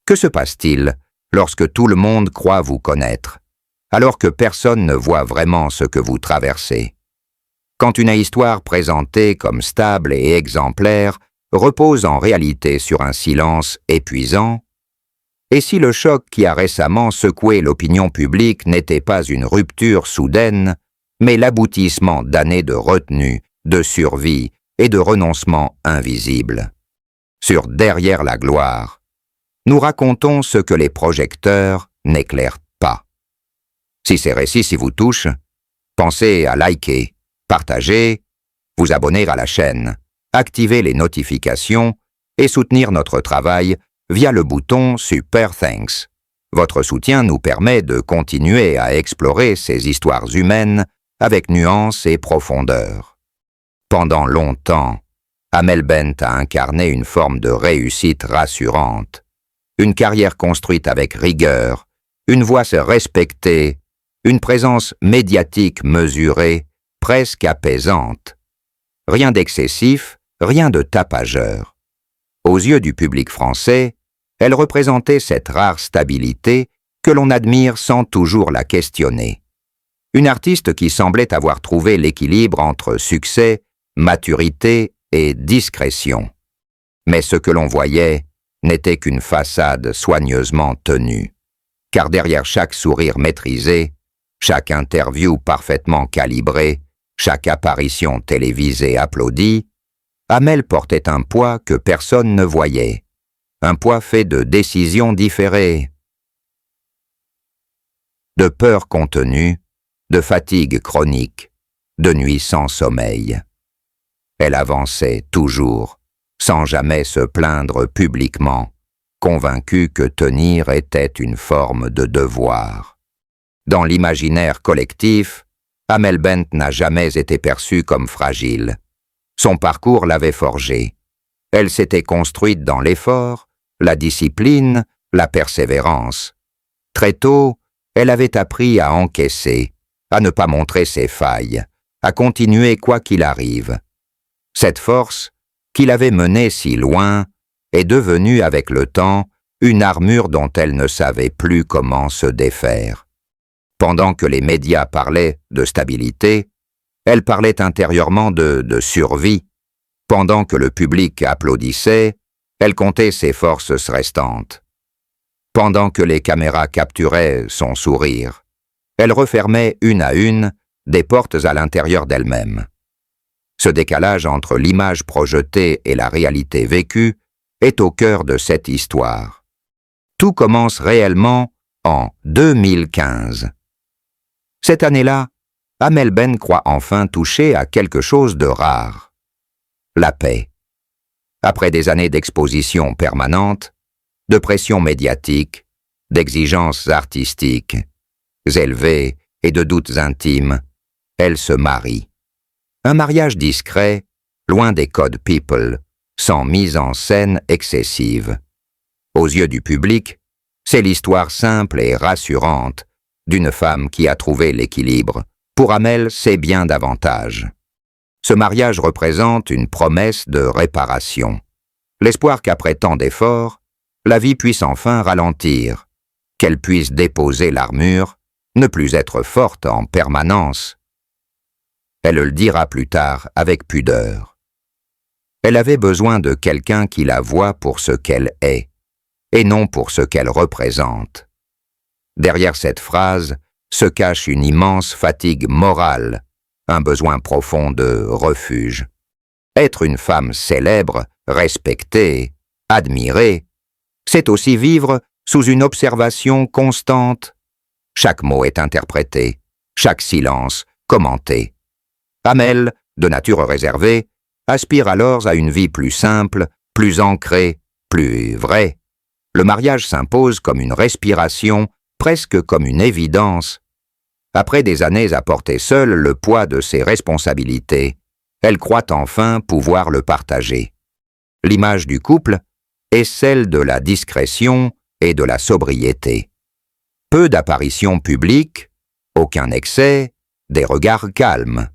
Que se passe-t-il lorsque tout le monde croit vous connaître, alors que personne ne voit vraiment ce que vous traversez? Quand une histoire présentée comme stable et exemplaire repose en réalité sur un silence épuisant? Et si le choc qui a récemment secoué l'opinion publique n'était pas une rupture soudaine, mais l'aboutissement d'années de retenue, de survie et de renoncement invisible? Sur Derrière la gloire, nous racontons ce que les projecteurs n'éclairent pas. Si ces récits vous touchent, pensez à liker, partager, vous abonner à la chaîne, activer les notifications et soutenir notre travail via le bouton Super Thanks. Votre soutien nous permet de continuer à explorer ces histoires humaines avec nuance et profondeur. Pendant longtemps, Amel Bent a incarné une forme de réussite rassurante, une carrière construite avec rigueur, une voix respectée, une présence médiatique mesurée, presque apaisante. Rien d'excessif, rien de tapageur. Aux yeux du public français, elle représentait cette rare stabilité que l'on admire sans toujours la questionner. Une artiste qui semblait avoir trouvé l'équilibre entre succès, maturité et discrétion. Mais ce que l'on voyait n'était qu'une façade soigneusement tenue, car derrière chaque sourire maîtrisé, chaque interview parfaitement calibrée, chaque apparition télévisée applaudie, Amel portait un poids que personne ne voyait, un poids fait de décisions différées, de peurs contenues, de fatigue chronique, de nuits sans sommeil. Elle avançait toujours, sans jamais se plaindre publiquement, convaincue que tenir était une forme de devoir. Dans l'imaginaire collectif, Amel Bent n'a jamais été perçue comme fragile. Son parcours l'avait forgée. Elle s'était construite dans l'effort, la discipline, la persévérance. Très tôt, elle avait appris à encaisser, à ne pas montrer ses failles, à continuer quoi qu'il arrive. Cette force, qui l'avait menée si loin, est devenue avec le temps une armure dont elle ne savait plus comment se défaire. Pendant que les médias parlaient de stabilité, elle parlait intérieurement de survie. Pendant que le public applaudissait, elle comptait ses forces restantes. Pendant que les caméras capturaient son sourire, elle refermait une à une des portes à l'intérieur d'elle-même. Ce décalage entre l'image projetée et la réalité vécue est au cœur de cette histoire. Tout commence réellement en 2015. Cette année-là, Amel Bent croit enfin toucher à quelque chose de rare. La paix. Après des années d'exposition permanente, de pression médiatique, d'exigences artistiques élevées et de doutes intimes, elle se marie. Un mariage discret, loin des codes people, sans mise en scène excessive. Aux yeux du public, c'est l'histoire simple et rassurante d'une femme qui a trouvé l'équilibre. Pour Amel, c'est bien davantage. Ce mariage représente une promesse de réparation. L'espoir qu'après tant d'efforts, la vie puisse enfin ralentir, qu'elle puisse déposer l'armure, ne plus être forte en permanence. Elle le dira plus tard avec pudeur. Elle avait besoin de quelqu'un qui la voie pour ce qu'elle est, et non pour ce qu'elle représente. Derrière cette phrase se cache une immense fatigue morale, un besoin profond de refuge. Être une femme célèbre, respectée, admirée, c'est aussi vivre sous une observation constante. Chaque mot est interprété, chaque silence commenté. Amel, de nature réservée, aspire alors à une vie plus simple, plus ancrée, plus vraie. Le mariage s'impose comme une respiration, presque comme une évidence. Après des années à porter seule le poids de ses responsabilités, elle croit enfin pouvoir le partager. L'image du couple est celle de la discrétion et de la sobriété. Peu d'apparitions publiques, aucun excès, des regards calmes.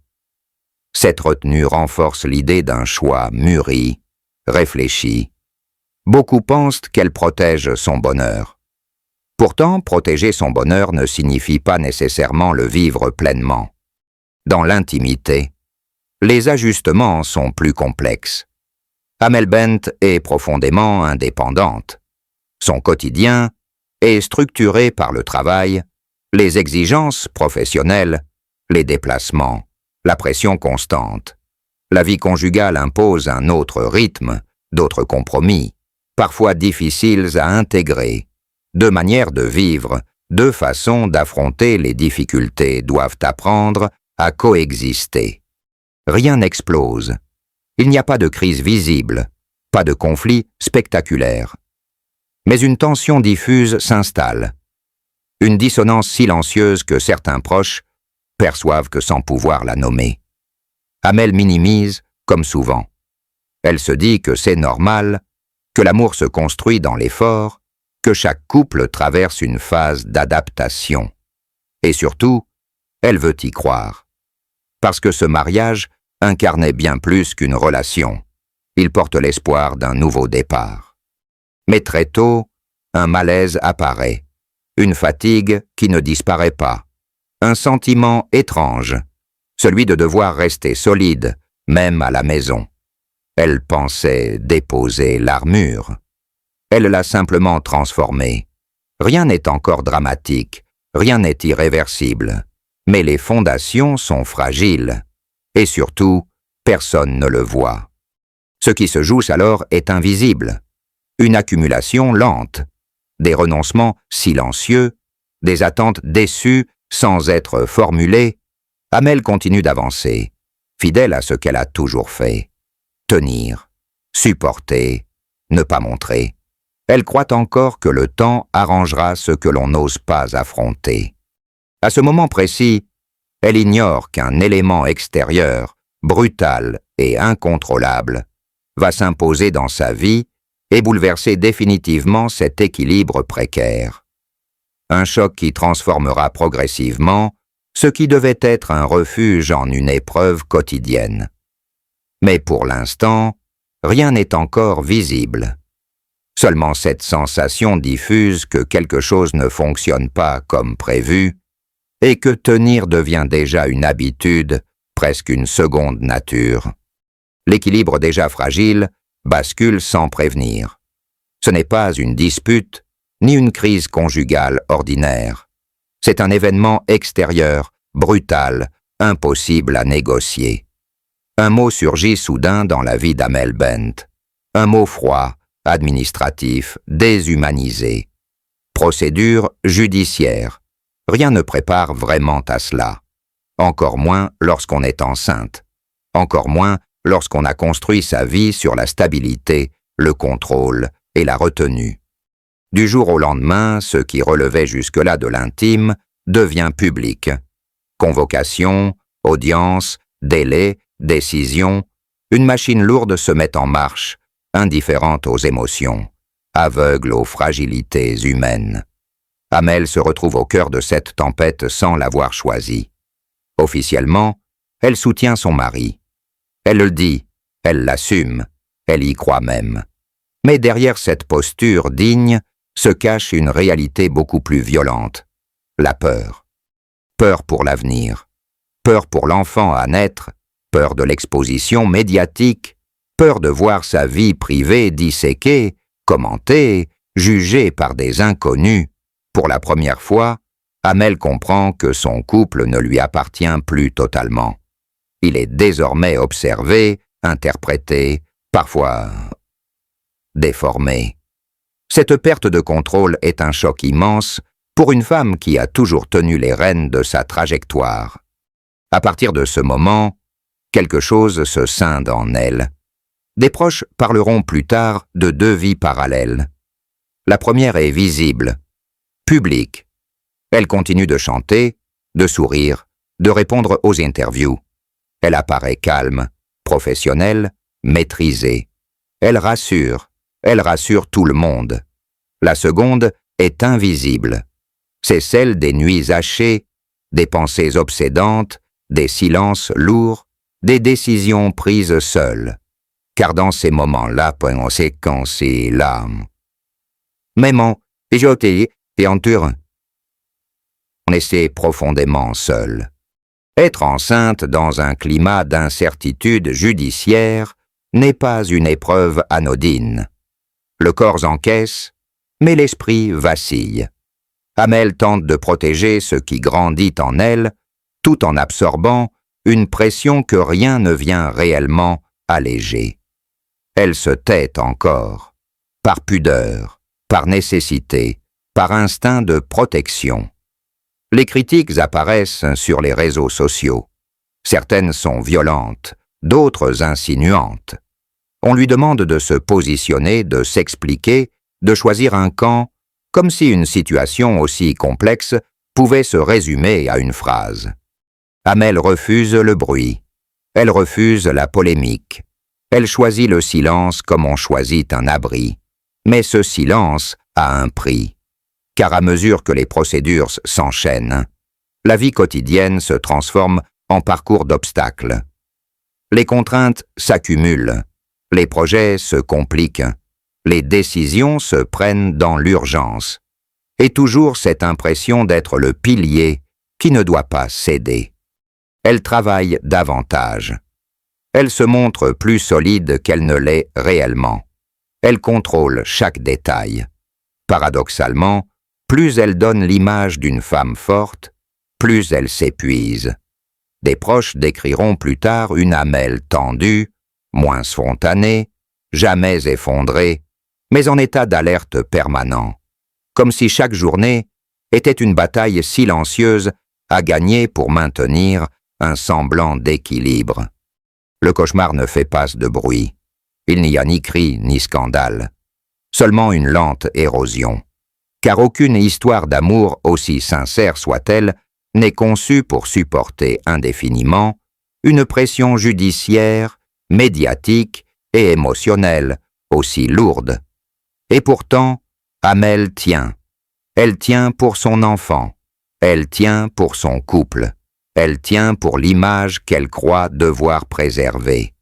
Cette retenue renforce l'idée d'un choix mûri, réfléchi. Beaucoup pensent qu'elle protège son bonheur. Pourtant, protéger son bonheur ne signifie pas nécessairement le vivre pleinement. Dans l'intimité, les ajustements sont plus complexes. Amel Bent est profondément indépendante. Son quotidien est structuré par le travail, les exigences professionnelles, les déplacements, la pression constante. La vie conjugale impose un autre rythme, d'autres compromis, parfois difficiles à intégrer. Deux manières de vivre, deux façons d'affronter les difficultés doivent apprendre à coexister. Rien n'explose. Il n'y a pas de crise visible, pas de conflit spectaculaire. Mais une tension diffuse s'installe. Une dissonance silencieuse que certains proches perçoivent que sans pouvoir la nommer. Amel minimise, comme souvent. Elle se dit que c'est normal, que l'amour se construit dans l'effort, que chaque couple traverse une phase d'adaptation. Et surtout, elle veut y croire. Parce que ce mariage incarnait bien plus qu'une relation. Il porte l'espoir d'un nouveau départ. Mais très tôt, un malaise apparaît, une fatigue qui ne disparaît pas, un sentiment étrange, celui de devoir rester solide, même à la maison. Elle pensait déposer l'armure. Elle l'a simplement transformée. Rien n'est encore dramatique, rien n'est irréversible, mais les fondations sont fragiles. Et surtout, personne ne le voit. Ce qui se joue alors est invisible. Une accumulation lente, des renoncements silencieux, des attentes déçues sans être formulées. Amel continue d'avancer, fidèle à ce qu'elle a toujours fait. Tenir, supporter, ne pas montrer. Elle croit encore que le temps arrangera ce que l'on n'ose pas affronter. À ce moment précis, elle ignore qu'un élément extérieur, brutal et incontrôlable, va s'imposer dans sa vie et bouleverser définitivement cet équilibre précaire. Un choc qui transformera progressivement ce qui devait être un refuge en une épreuve quotidienne. Mais pour l'instant, rien n'est encore visible. Seulement cette sensation diffuse que quelque chose ne fonctionne pas comme prévu et que tenir devient déjà une habitude, presque une seconde nature. L'équilibre déjà fragile bascule sans prévenir. Ce n'est pas une dispute, ni une crise conjugale ordinaire. C'est un événement extérieur, brutal, impossible à négocier. Un mot surgit soudain dans la vie d'Amel Bent. Un mot froid, administratif, déshumanisé. Procédure judiciaire. Rien ne prépare vraiment à cela. Encore moins lorsqu'on est enceinte. Encore moins lorsqu'on a construit sa vie sur la stabilité, le contrôle et la retenue. Du jour au lendemain, ce qui relevait jusque-là de l'intime devient public. Convocation, audience, délai, décision, une machine lourde se met en marche, indifférente aux émotions, aveugle aux fragilités humaines. Amel se retrouve au cœur de cette tempête sans l'avoir choisie. Officiellement, elle soutient son mari. Elle le dit, elle l'assume, elle y croit même. Mais derrière cette posture digne se cache une réalité beaucoup plus violente, la peur. Peur pour l'avenir, peur pour l'enfant à naître, peur de l'exposition médiatique, peur de voir sa vie privée disséquée, commentée, jugée par des inconnus. Pour la première fois, Amel comprend que son couple ne lui appartient plus totalement. Il est désormais observé, interprété, parfois déformé. Cette perte de contrôle est un choc immense pour une femme qui a toujours tenu les rênes de sa trajectoire. À partir de ce moment, quelque chose se scinde en elle. Des proches parleront plus tard de deux vies parallèles. La première est visible, publique. Elle continue de chanter, de sourire, de répondre aux interviews. Elle apparaît calme, professionnelle, maîtrisée. Elle rassure tout le monde. La seconde est invisible. C'est celle des nuits hachées, des pensées obsédantes, des silences lourds, des décisions prises seules. car dans ces moments-là, quand c'est là. Maman, et entoure. On essaie profondément seul. Être enceinte dans un climat d'incertitude judiciaire n'est pas une épreuve anodine. Le corps encaisse, mais l'esprit vacille. Amel tente de protéger ce qui grandit en elle, tout en absorbant une pression que rien ne vient réellement alléger. Elle se tait encore, par pudeur, par nécessité, par instinct de protection. Les critiques apparaissent sur les réseaux sociaux. Certaines sont violentes, d'autres insinuantes. On lui demande de se positionner, de s'expliquer, de choisir un camp, comme si une situation aussi complexe pouvait se résumer à une phrase. Amel refuse le bruit. Elle refuse la polémique. Elle choisit le silence comme on choisit un abri. Mais ce silence a un prix. Car à mesure que les procédures s'enchaînent, la vie quotidienne se transforme en parcours d'obstacles. Les contraintes s'accumulent, les projets se compliquent, les décisions se prennent dans l'urgence, et toujours cette impression d'être le pilier qui ne doit pas céder. Elle travaille davantage. Elle se montre plus solide qu'elle ne l'est réellement. Elle contrôle chaque détail. Paradoxalement, plus elle donne l'image d'une femme forte, plus elle s'épuise. Des proches décriront plus tard une Amel tendue, moins spontanée, jamais effondrée, mais en état d'alerte permanent, comme si chaque journée était une bataille silencieuse à gagner pour maintenir un semblant d'équilibre. Le cauchemar ne fait pas de bruit. Il n'y a ni cri ni scandale, seulement une lente érosion. Car aucune histoire d'amour, aussi sincère soit-elle, n'est conçue pour supporter indéfiniment une pression judiciaire, médiatique et émotionnelle aussi lourde. Et pourtant, Amel tient. Elle tient pour son enfant. Elle tient pour son couple. Elle tient pour l'image qu'elle croit devoir préserver.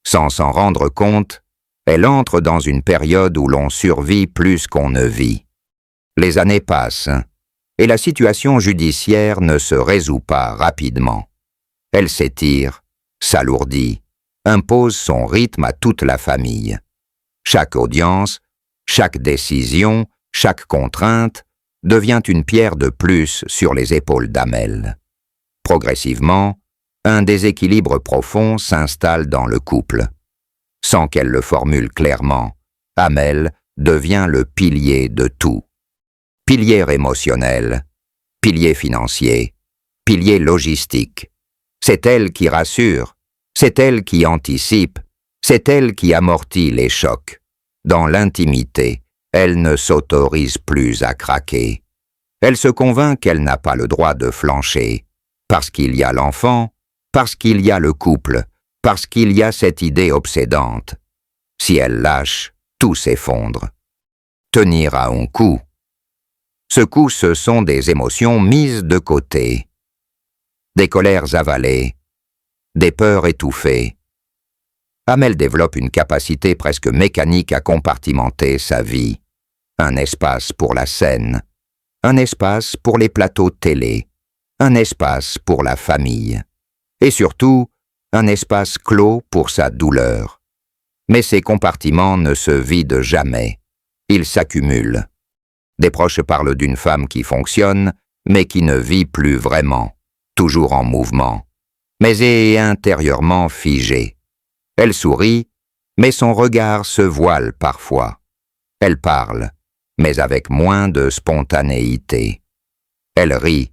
Sans s'en rendre compte, elle entre dans une période où l'on survit plus qu'on ne vit. Les années passent, et la situation judiciaire ne se résout pas rapidement. Elle s'étire, s'alourdit, impose son rythme à toute la famille. Chaque audience, chaque décision, chaque contrainte devient une pierre de plus sur les épaules d'Amel. Progressivement, un déséquilibre profond s'installe dans le couple. Sans qu'elle le formule clairement, Amel devient le pilier de tout. Pilier émotionnel, pilier financier, pilier logistique. C'est elle qui rassure, c'est elle qui anticipe, c'est elle qui amortit les chocs. Dans l'intimité, elle ne s'autorise plus à craquer. Elle se convainc qu'elle n'a pas le droit de flancher, parce qu'il y a l'enfant, parce qu'il y a le couple, parce qu'il y a cette idée obsédante. Si elle lâche, tout s'effondre. Tenir à un coup. Ce coup, ce sont des émotions mises de côté, des colères avalées, des peurs étouffées. Amel développe une capacité presque mécanique à compartimenter sa vie. Un espace pour la scène, un espace pour les plateaux télé, un espace pour la famille, et surtout, un espace clos pour sa douleur. Mais ces compartiments ne se vident jamais, ils s'accumulent. Des proches parlent d'une femme qui fonctionne, mais qui ne vit plus vraiment, toujours en mouvement, mais est intérieurement figée. Elle sourit, mais son regard se voile parfois. Elle parle, mais avec moins de spontanéité. Elle rit,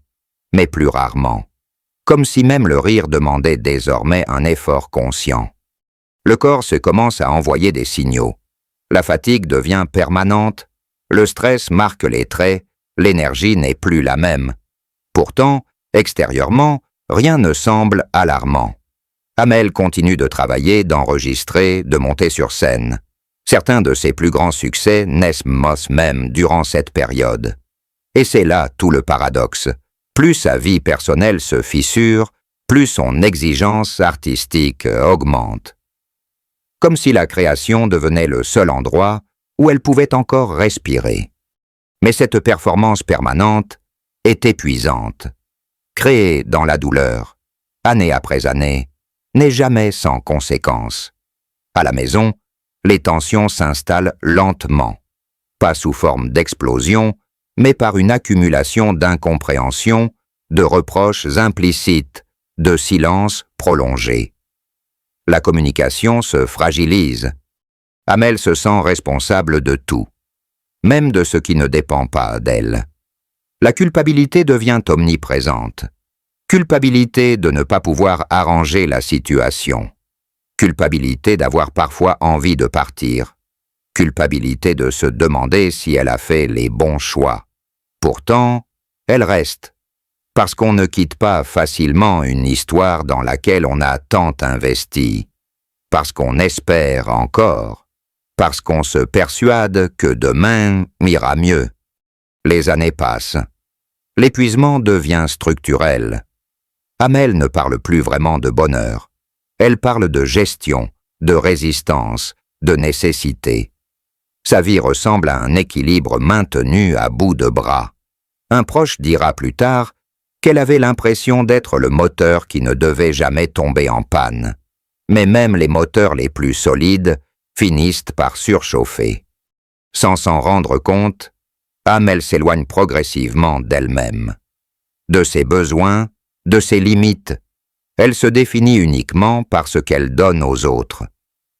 mais plus rarement, comme si même le rire demandait désormais un effort conscient. Le corps se commence à envoyer des signaux. La fatigue devient permanente, le stress marque les traits, l'énergie n'est plus la même. Pourtant, extérieurement, rien ne semble alarmant. Amel continue de travailler, d'enregistrer, de monter sur scène. Certains de ses plus grands succès naissent même durant cette période. Et c'est là tout le paradoxe. Plus sa vie personnelle se fissure, plus son exigence artistique augmente. comme si la création devenait le seul endroit où elle pouvait encore respirer. Mais cette performance permanente est épuisante. Créer dans la douleur, année après année, n'est jamais sans conséquence. À la maison, les tensions s'installent lentement, pas sous forme d'explosion, mais par une accumulation d'incompréhension, de reproches implicites, de silences prolongés. La communication se fragilise. Amel se sent responsable de tout, même de ce qui ne dépend pas d'elle. La culpabilité devient omniprésente. Culpabilité de ne pas pouvoir arranger la situation. Culpabilité d'avoir parfois envie de partir. Culpabilité de se demander si elle a fait les bons choix. Pourtant, elle reste, parce qu'on ne quitte pas facilement une histoire dans laquelle on a tant investi, parce qu'on espère encore, parce qu'on se persuade que demain ira mieux. Les années passent. L'épuisement devient structurel. Amel ne parle plus vraiment de bonheur. Elle parle de gestion, de résistance, de nécessité. Sa vie ressemble à un équilibre maintenu à bout de bras. Un proche dira plus tard qu'elle avait l'impression d'être le moteur qui ne devait jamais tomber en panne. Mais même les moteurs les plus solides finissent par surchauffer. Sans s'en rendre compte, Amel s'éloigne progressivement d'elle-même. De ses besoins, de ses limites, elle se définit uniquement par ce qu'elle donne aux autres,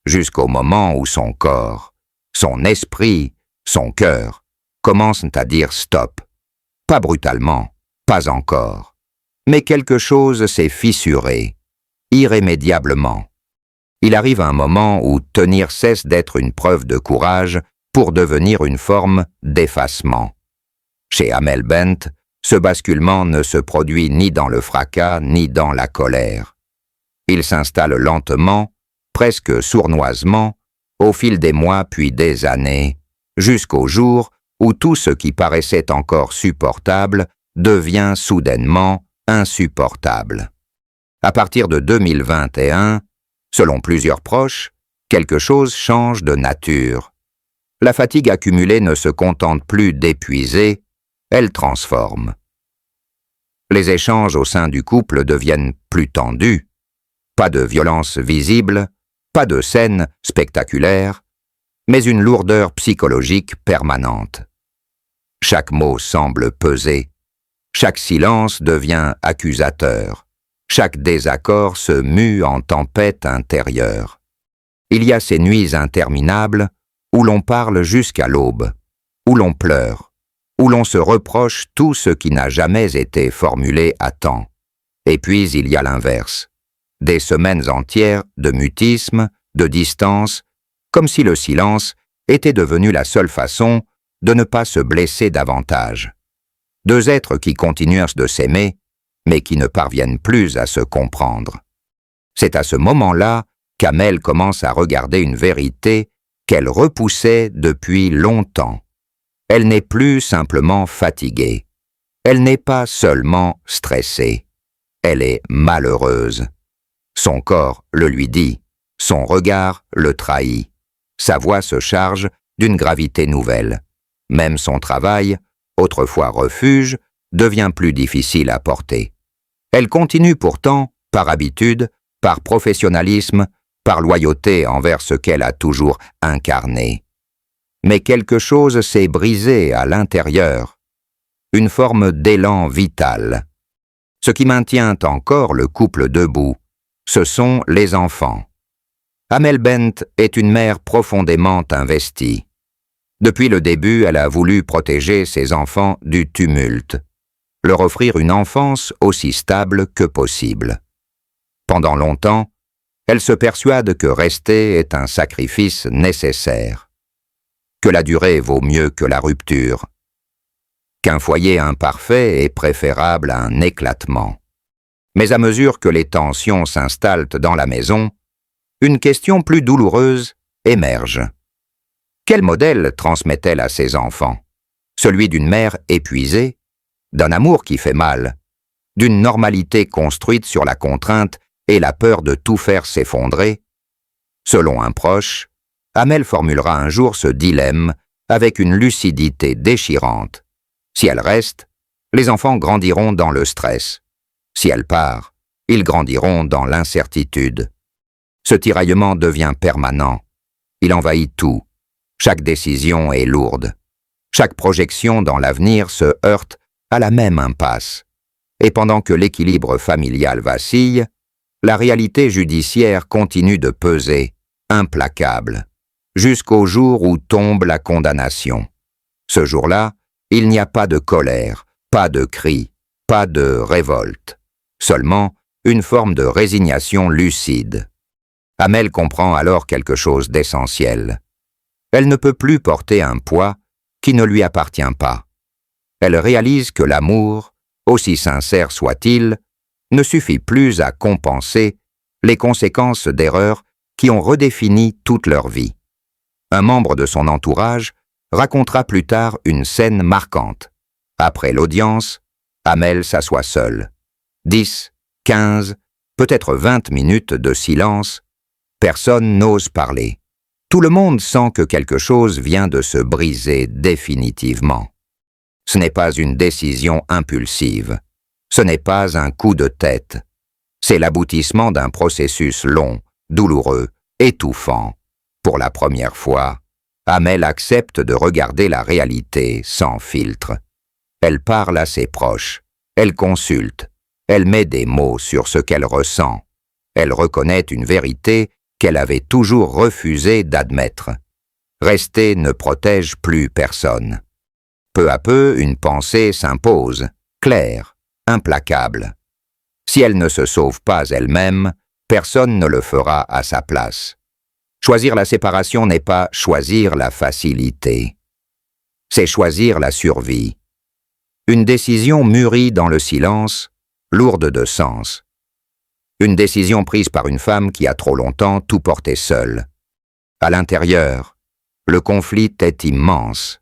jusqu'au moment où son corps, son esprit, son cœur commencent à dire stop. Pas brutalement, pas encore. Mais quelque chose s'est fissuré, irrémédiablement. Il arrive un moment où tenir cesse d'être une preuve de courage pour devenir une forme d'effacement. Chez Amel Bent, ce basculement ne se produit ni dans le fracas ni dans la colère. Il s'installe lentement, presque sournoisement, au fil des mois puis des années, jusqu'au jour où tout ce qui paraissait encore supportable devient soudainement insupportable. À partir de 2021, selon plusieurs proches, quelque chose change de nature. La fatigue accumulée ne se contente plus d'épuiser, elle transforme. Les échanges au sein du couple deviennent plus tendus. Pas de violence visible, pas de scènes spectaculaires, mais une lourdeur psychologique permanente. Chaque mot semble peser, chaque silence devient accusateur, chaque désaccord se mue en tempête intérieure. Il y a ces nuits interminables où l'on parle jusqu'à l'aube, où l'on pleure, où l'on se reproche tout ce qui n'a jamais été formulé à temps. Et puis il y a l'inverse, des semaines entières de mutisme, de distance, comme si le silence était devenu la seule façon de ne pas se blesser davantage. Deux êtres qui continuent de s'aimer, mais qui ne parviennent plus à se comprendre. C'est à ce moment-là qu'Amel commence à regarder une vérité qu'elle repoussait depuis longtemps. Elle n'est plus simplement fatiguée. Elle n'est pas seulement stressée. Elle est malheureuse. Son corps le lui dit, son regard le trahit. Sa voix se charge d'une gravité nouvelle. Même son travail, autrefois refuge, devient plus difficile à porter. Elle continue pourtant, par habitude, par professionnalisme, par loyauté envers ce qu'elle a toujours incarné. Mais quelque chose s'est brisé à l'intérieur, une forme d'élan vital. Ce qui maintient encore le couple debout, ce sont les enfants. Amel Bent est une mère profondément investie. Depuis le début, elle a voulu protéger ses enfants du tumulte, leur offrir une enfance aussi stable que possible. Pendant longtemps, elle se persuade que rester est un sacrifice nécessaire, que la durée vaut mieux que la rupture, qu'un foyer imparfait est préférable à un éclatement. Mais à mesure que les tensions s'installent dans la maison, une question plus douloureuse émerge. Quel modèle transmet-elle à ses enfants? Celui d'une mère épuisée, d'un amour qui fait mal, d'une normalité construite sur la contrainte et la peur de tout faire s'effondrer? Selon un proche, Amel formulera un jour ce dilemme avec une lucidité déchirante. Si elle reste, les enfants grandiront dans le stress. Si elle part, ils grandiront dans l'incertitude. Ce tiraillement devient permanent. Il envahit tout. Chaque décision est lourde. Chaque projection dans l'avenir se heurte à la même impasse. Et pendant que l'équilibre familial vacille, la réalité judiciaire continue de peser, implacable, jusqu'au jour où tombe la condamnation. Ce jour-là, il n'y a pas de colère, pas de cri, pas de révolte, seulement une forme de résignation lucide. Amel comprend alors quelque chose d'essentiel. Elle ne peut plus porter un poids qui ne lui appartient pas. Elle réalise que l'amour, aussi sincère soit-il, ne suffit plus à compenser les conséquences d'erreurs qui ont redéfini toute leur vie. Un membre de son entourage racontera plus tard une scène marquante. Après l'audience, Amel s'assoit seule. 10, 15, peut-être 20 minutes de silence. Personne n'ose parler. Tout le monde sent que quelque chose vient de se briser définitivement. Ce n'est pas une décision impulsive. Ce n'est pas un coup de tête. C'est l'aboutissement d'un processus long, douloureux, étouffant. Pour la première fois, Amel accepte de regarder la réalité sans filtre. Elle parle à ses proches, elle consulte, elle met des mots sur ce qu'elle ressent. Elle reconnaît une vérité qu'elle avait toujours refusé d'admettre. Rester ne protège plus personne. Peu à peu, une pensée s'impose, claire, implacable. Si elle ne se sauve pas elle-même, personne ne le fera à sa place. Choisir la séparation n'est pas choisir la facilité. C'est choisir la survie. Une décision mûrie dans le silence, lourde de sens. Une décision prise par une femme qui a trop longtemps tout porté seule. À l'intérieur, le conflit est immense.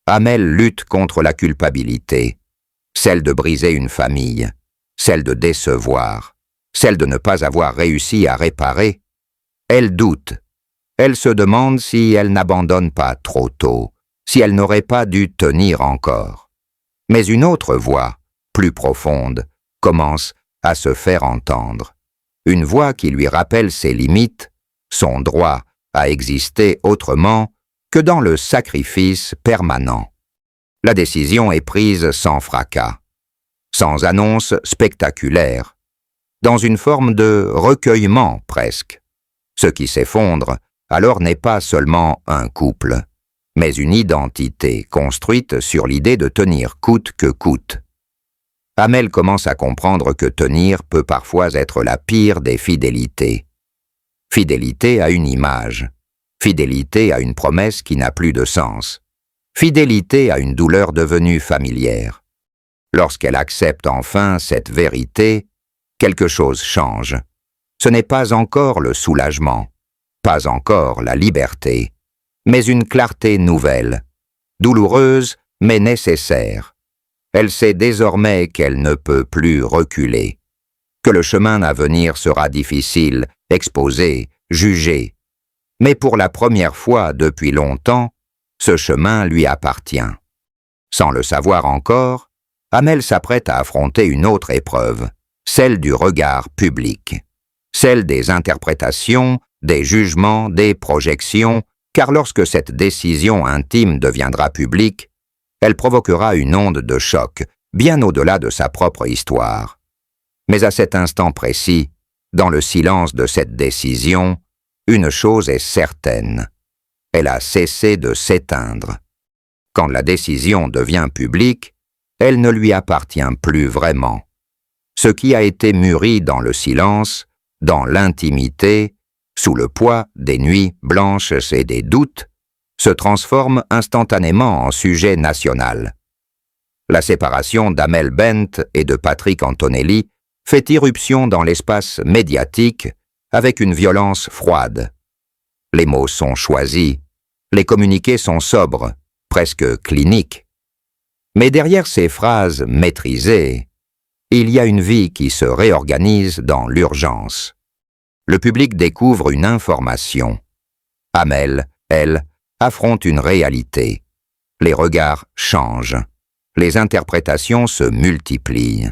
Amel lutte contre la culpabilité, celle de briser une famille, celle de décevoir, celle de ne pas avoir réussi à réparer. Elle doute. Elle se demande si elle n'abandonne pas trop tôt, si elle n'aurait pas dû tenir encore. Mais une autre voix, plus profonde, commence à se faire entendre. Une voix qui lui rappelle ses limites, son droit à exister autrement que dans le sacrifice permanent. La décision est prise sans fracas, sans annonce spectaculaire, dans une forme de recueillement presque. Ce qui s'effondre alors n'est pas seulement un couple, mais une identité construite sur l'idée de tenir coûte que coûte. Amel commence à comprendre que tenir peut parfois être la pire des fidélités. Fidélité à une image, fidélité à une promesse qui n'a plus de sens, fidélité à une douleur devenue familière. Lorsqu'elle accepte enfin cette vérité, quelque chose change. Ce n'est pas encore le soulagement, pas encore la liberté, mais une clarté nouvelle, douloureuse mais nécessaire. Elle sait désormais qu'elle ne peut plus reculer, que le chemin à venir sera difficile, exposé, jugé. Mais pour la première fois depuis longtemps, ce chemin lui appartient. Sans le savoir encore, Amel s'apprête à affronter une autre épreuve, celle du regard public, celle des interprétations, des jugements, des projections, car lorsque cette décision intime deviendra publique, elle provoquera une onde de choc, bien au-delà de sa propre histoire. Mais à cet instant précis, dans le silence de cette décision, une chose est certaine. Elle a cessé de s'éteindre. Quand la décision devient publique, elle ne lui appartient plus vraiment. Ce qui a été mûri dans le silence, dans l'intimité, sous le poids des nuits blanches et des doutes, se transforme instantanément en sujet national. La séparation d'Amel Bent et de Patrick Antonelli fait irruption dans l'espace médiatique avec une violence froide. Les mots sont choisis, les communiqués sont sobres, presque cliniques. Mais derrière ces phrases maîtrisées, il y a une vie qui se réorganise dans l'urgence. Le public découvre une information. Amel, elle, affronte une réalité. Les regards changent. Les interprétations se multiplient.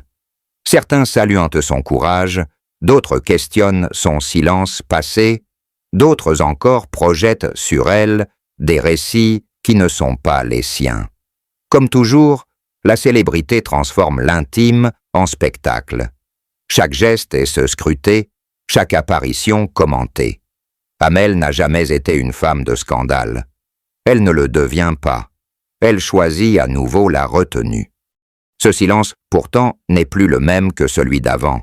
Certains saluent son courage, d'autres questionnent son silence passé, d'autres encore projettent sur elle des récits qui ne sont pas les siens. Comme toujours, la célébrité transforme l'intime en spectacle. Chaque geste est scruté, chaque apparition commentée. Amel n'a jamais été une femme de scandale. Elle ne le devient pas. Elle choisit à nouveau la retenue. Ce silence, pourtant, n'est plus le même que celui d'avant.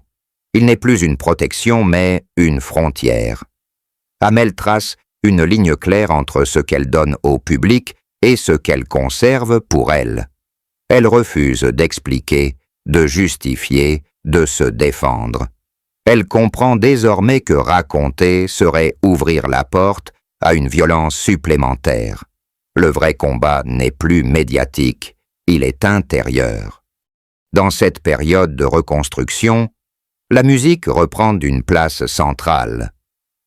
Il n'est plus une protection, mais une frontière. Amel trace une ligne claire entre ce qu'elle donne au public et ce qu'elle conserve pour elle. Elle refuse d'expliquer, de justifier, de se défendre. Elle comprend désormais que raconter serait ouvrir la porte à une violence supplémentaire. Le vrai combat n'est plus médiatique, il est intérieur. Dans cette période de reconstruction, la musique reprend une place centrale,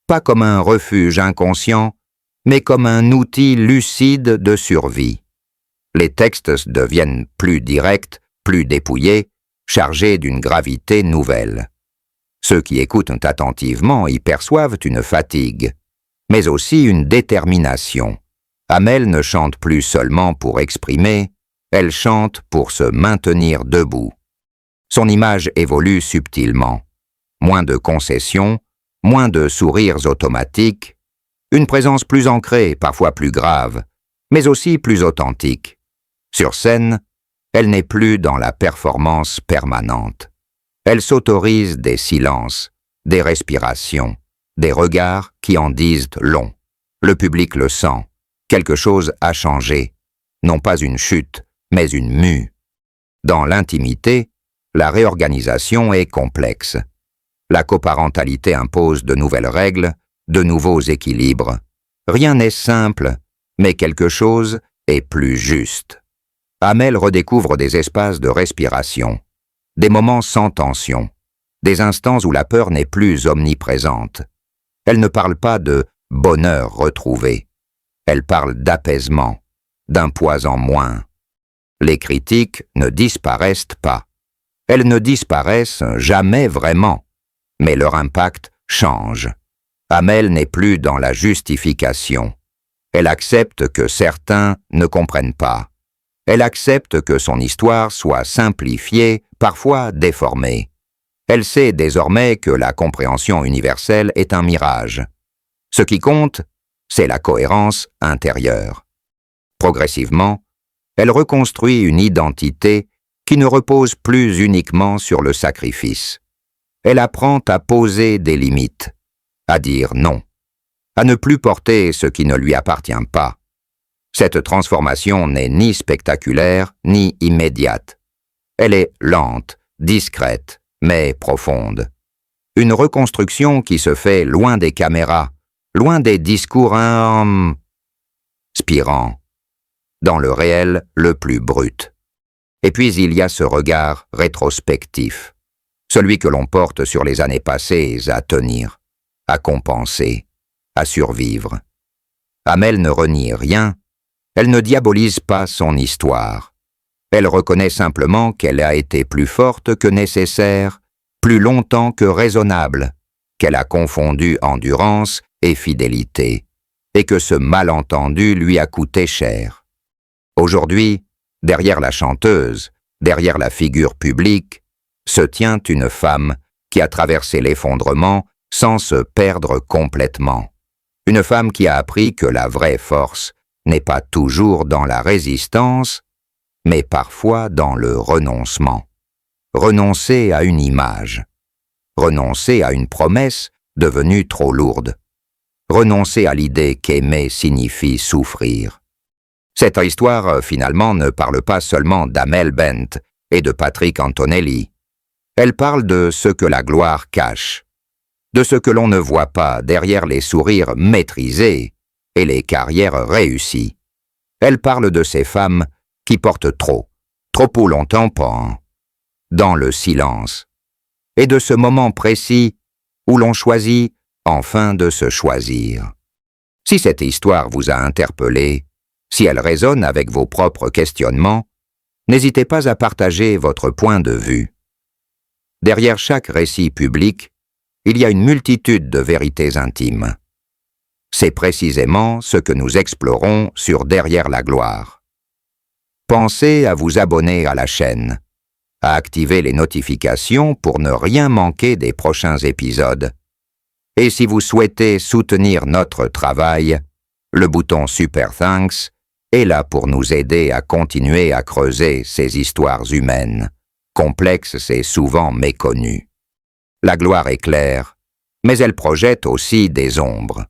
pas comme un refuge inconscient, mais comme un outil lucide de survie. Les textes deviennent plus directs, plus dépouillés, chargés d'une gravité nouvelle. Ceux qui écoutent attentivement y perçoivent une fatigue, mais aussi une détermination. Amel ne chante plus seulement pour exprimer, elle chante pour se maintenir debout. Son image évolue subtilement. Moins de concessions, moins de sourires automatiques, une présence plus ancrée, parfois plus grave, mais aussi plus authentique. Sur scène, elle n'est plus dans la performance permanente. Elle s'autorise des silences, des respirations, des regards qui en disent long. Le public le sent. Quelque chose a changé. Non pas une chute, mais une mue. Dans l'intimité, la réorganisation est complexe. La coparentalité impose de nouvelles règles, de nouveaux équilibres. Rien n'est simple, mais quelque chose est plus juste. Amel redécouvre des espaces de respiration, des moments sans tension, des instants où la peur n'est plus omniprésente. Elle ne parle pas de bonheur retrouvé. Elle parle d'apaisement, d'un poids en moins. Les critiques ne disparaissent pas. Elles ne disparaissent jamais vraiment, mais leur impact change. Amel n'est plus dans la justification. Elle accepte que certains ne comprennent pas. Elle accepte que son histoire soit simplifiée, parfois déformée. Elle sait désormais que la compréhension universelle est un mirage. Ce qui compte, c'est la cohérence intérieure. Progressivement, elle reconstruit une identité qui ne repose plus uniquement sur le sacrifice. Elle apprend à poser des limites, à dire non, à ne plus porter ce qui ne lui appartient pas. Cette transformation n'est ni spectaculaire ni immédiate. Elle est lente, discrète, mais profonde. Une reconstruction qui se fait loin des caméras, loin des discours inspirants, dans le réel le plus brut. Et puis il y a ce regard rétrospectif, celui que l'on porte sur les années passées à tenir, à compenser, à survivre. Amel ne renie rien, elle ne diabolise pas son histoire. Elle reconnaît simplement qu'elle a été plus forte que nécessaire, plus longtemps que raisonnable, qu'elle a confondu endurance et fidélité, et que ce malentendu lui a coûté cher. Aujourd'hui, derrière la chanteuse, derrière la figure publique, se tient une femme qui a traversé l'effondrement sans se perdre complètement. Une femme qui a appris que la vraie force n'est pas toujours dans la résistance, mais parfois dans le renoncement. Renoncer à une image. Renoncer à une promesse devenue trop lourde. Renoncer à l'idée qu'aimer signifie souffrir. Cette histoire, finalement, ne parle pas seulement d'Amel Bent et de Patrick Antonelli. Elle parle de ce que la gloire cache, de ce que l'on ne voit pas derrière les sourires maîtrisés et les carrières réussies. Elle parle de ces femmes qui portent trop longtemps dans le silence, et de ce moment précis où l'on choisit enfin de se choisir. Si cette histoire vous a interpellé, si elle résonne avec vos propres questionnements, n'hésitez pas à partager votre point de vue. Derrière chaque récit public, il y a une multitude de vérités intimes. C'est précisément ce que nous explorons sur Derrière la gloire. Pensez à vous abonner à la chaîne, à activer les notifications pour ne rien manquer des prochains épisodes. Et si vous souhaitez soutenir notre travail, le bouton Super Thanks est là pour nous aider à continuer à creuser ces histoires humaines, complexes et souvent méconnues. La gloire est claire, mais elle projette aussi des ombres.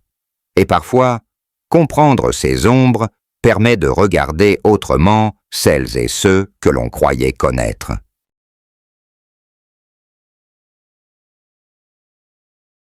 Et parfois, comprendre ces ombres permet de regarder autrement celles et ceux que l'on croyait connaître.